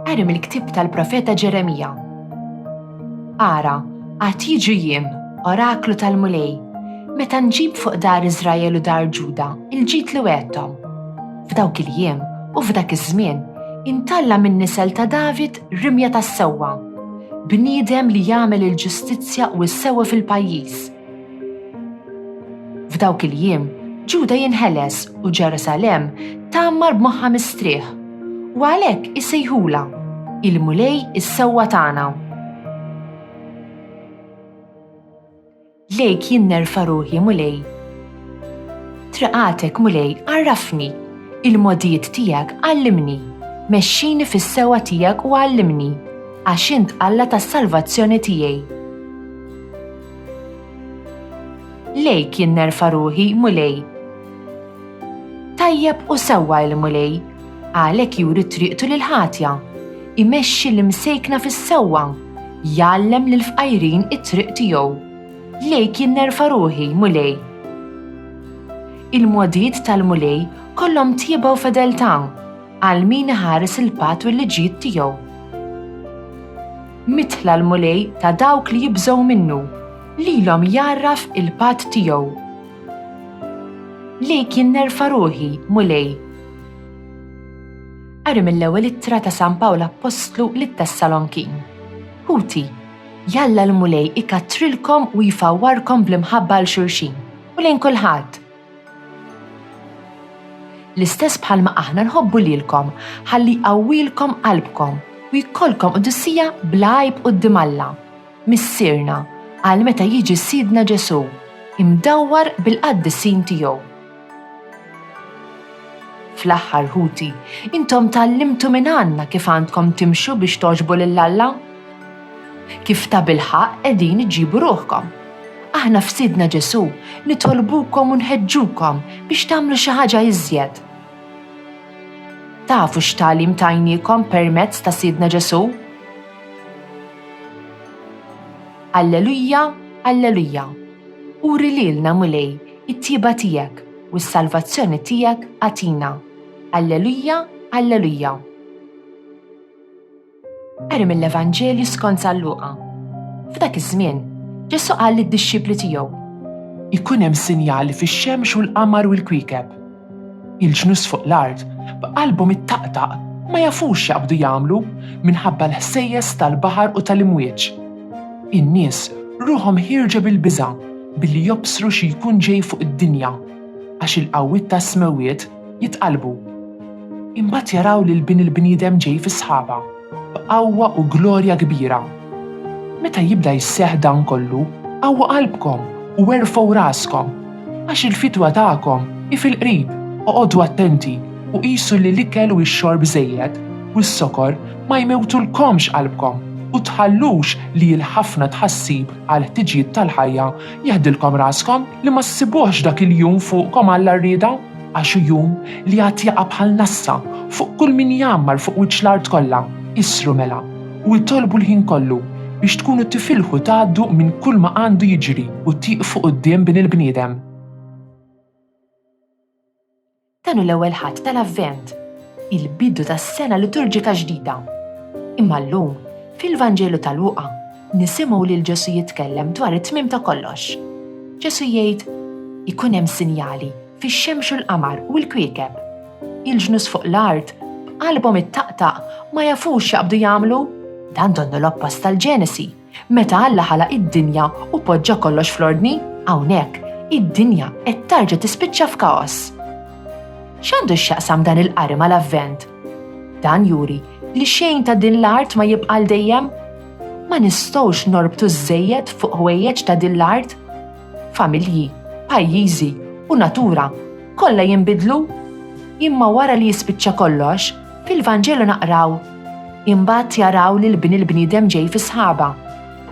Qari mill-ktieb tal-profeta Ġeremija. Ara, għad jiġu jiem, oraklu tal-Mulej, meta nġib fuq dar Iżrael u dar Ġuda il-ġid li wegħdhom. F'dawk il-jiem u f'dak iż-żmien intalla min nisel ta' David rimja tas-sewwa, bniedem li jagħmel il-ġustizzja u s-sewwa fil-pajjiż. F'dawk il-jiem Ġuda jinħeles u Ġerusalemm tgħammar b'moħħha mistrieħ u għalhekk isejħula il-Mulej is-sewwa tagħna. Lejk jinnerfa' ruħi Mulej. Triqatek Mulej għarrafni, il-modijiet tiegħek għallimni, mexxini fis-sewwa tiegħek u għallimni, għax int Alla tas-salvazzjoni tiegħi. Lejk jinnerfa' ruħi Mulej. Tajjeb u sewwa il-Mulej, għalhekk juri triqtu lil-ħatja, imexxi l-imsejkna fis-sewwa, jgħallem lil-fqajrin it-triq tiegħu. Lejk jinnerfa' ruħi Mulej. Il-modijiet tal-Mulej kollhom tjieba u fedeltà għal min iħares il-patt u l-liġijiet tiegħu. Mitla l-Mulej ta' dawk li jibżgħu minnu, lilhom jarraf il-patt tiegħu. Lejk jinnerfa' ruħi Mulej. Qari mill-ewwel ittra ta' San Pawl Apostlu lit-Tessalonkin. Ħuti, jalla l-Mulej ikattrilkom u jfawwarkom bl-imħabba l xulxin u lejn kulħadd. L-istess bħalma aħna nħobbu lilkom ħalli jqawwilkom qalbkom u jkollkom qudussija bla għajb quddiem Alla, missierna għal meta jiġi Sidna Ġesu, imdawwar bil-qaddisin tiegħu. Fl-aħħar ħuti, intom tallimtu minn għandna kif għandkom timxu biex toġbu lil Alla? Kif ta' bilħaq qegħdin iġibu ruħkom. Aħna f'Sidna Ġesu nitolbukom u nħeġġukom biex tagħmlu xi ħaġa iżjed. Tafu x'tagħlim tajniekom permezz ta' Sidna Ġesu? Allelujja, Allelujja. Uri lilna Mulej it-tjieba tiegħek u s-salvazzjoni tiegħek għatina. Allelujja, Allelujja. Qari mill-Evanġelju skont San Luqa. F'dak iż-żmien, Ġesu qal lid-dixxipli tiegħu: ikun hemm sinjali fix-xemx u l-qamar u l-kwiekeb. Il-ġnus fuq l-art b'qalbhom ittaqtaq ma jafux x'jaqbdu jagħmlu minħabba l-ħsejjes tal-baħar u tal-imwieġ. In-nies ruħhom ħirġa bil-biża' billi jobsru xi jkun ġej fuq id-dinja għax il-qawwiet tas-smewiet jitqalbu. Imbagħad jaraw lil bin il-bniedem ġej fi sħaba b'qawwa u glorja kbira. Meta jibda jisseħħ dan kollu, qawwa qalbkom u werfgħu raskom għax il-fitwa tagħkom fil-qrib. Oqgħodu attenti u qisu li l-ikel u x-xorb żejjed u s-sokor ma jmewtulkomx qalbkom u tħallux li l-ħafna tħassib għal ħtiġijiet tal-ħajja jeħdilkom raskom li ma ssibuhx dak il-jum fuqkom Alla rrieda għax jum li għad jaqa' bħal nassa fuq kull min jammar fuq wiċċ l-art kollha. Isru mela u jtolbu l-ħin kollu biex tkunu tifilħu tgħaddu minn kull ma għandu jiġri u tieqfu quddiem bin il-bniedem. Dan hu l-ewwel ħadd tal-Avvent, il-bidu tas-sena liturġika ġdida. Imma llum fil-Vanġelu ta' Luqa nisimgħu lil Ġesu jitkellem dwar it-tmiem ta' kollox. Ġesu jgħid: ikun hemm sinjali fix-xemx u l-qamar u l-kwiekeb. Il-ġnus fuq l-art qalbhom ittaqtaq ma jafux x'jaqbdu jagħmlu. Dan donnu l-oppost tal-Ġenesi. Meta Alla ħalaq id-dinja u poġġa kollox fl-ordni, hawnhekk id-dinja qed tarġa' tispiċċa f'kaos. X'għandu x'jaqsam dan il-qari mal-Avvent? Dan juri li xejn ta' din l-art ma jibqa' dejjem. Ma nistgħux norbtu żejjed fuq ħwejjeġ ta' din l-art. Familji, pajjiżi u natura kollha jinbidlu. Imma wara li jispiċċa kollox, fil-Vanġelu naqraw: imbagħad jaraw li l-bin il-bniedem ġej fi sħaba,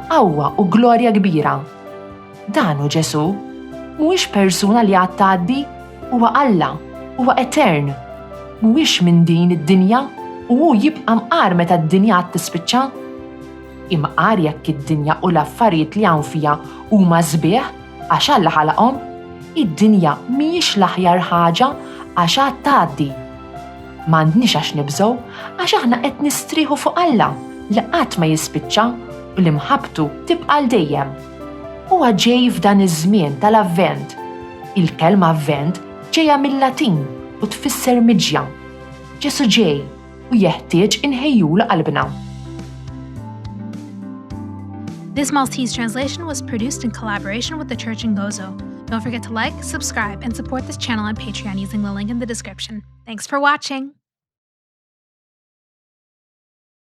qawwa u glorja kbira. Dan hu Ġesu, mhuwiex persuna li għad tgħaddi, huwa Alla, huwa etern. Mhuwiex minn din id-dinja u hu jibqa' mqar meta d-dinja għad tispiċċa. Imqar jekk id-dinja u l-affarijiet li hawn fiha huma sbieħ għax Alla ħalaqhom. Id-dinja mhijiex l-aħjar ħaġa għax għad tgħaddi. M'għandniex għax nibżgħu għax aħna qed nistrieħu fuq Alla li qatt ma jispiċċa u li mħabbtu tibqa' l dejjem. Huwa ġej f'dan iż-żmien tal-Avvent. Il-kelma Avvent ġejja mill-Latin u tfisser miġja. Ġesu ġej u jeħtieġ inħejjulu qalbna. This Maltese translation was produced in collaboration with the Church in Gozo. Don't forget to like, subscribe, and support this channel on Patreon using the link in the description. Thanks for watching!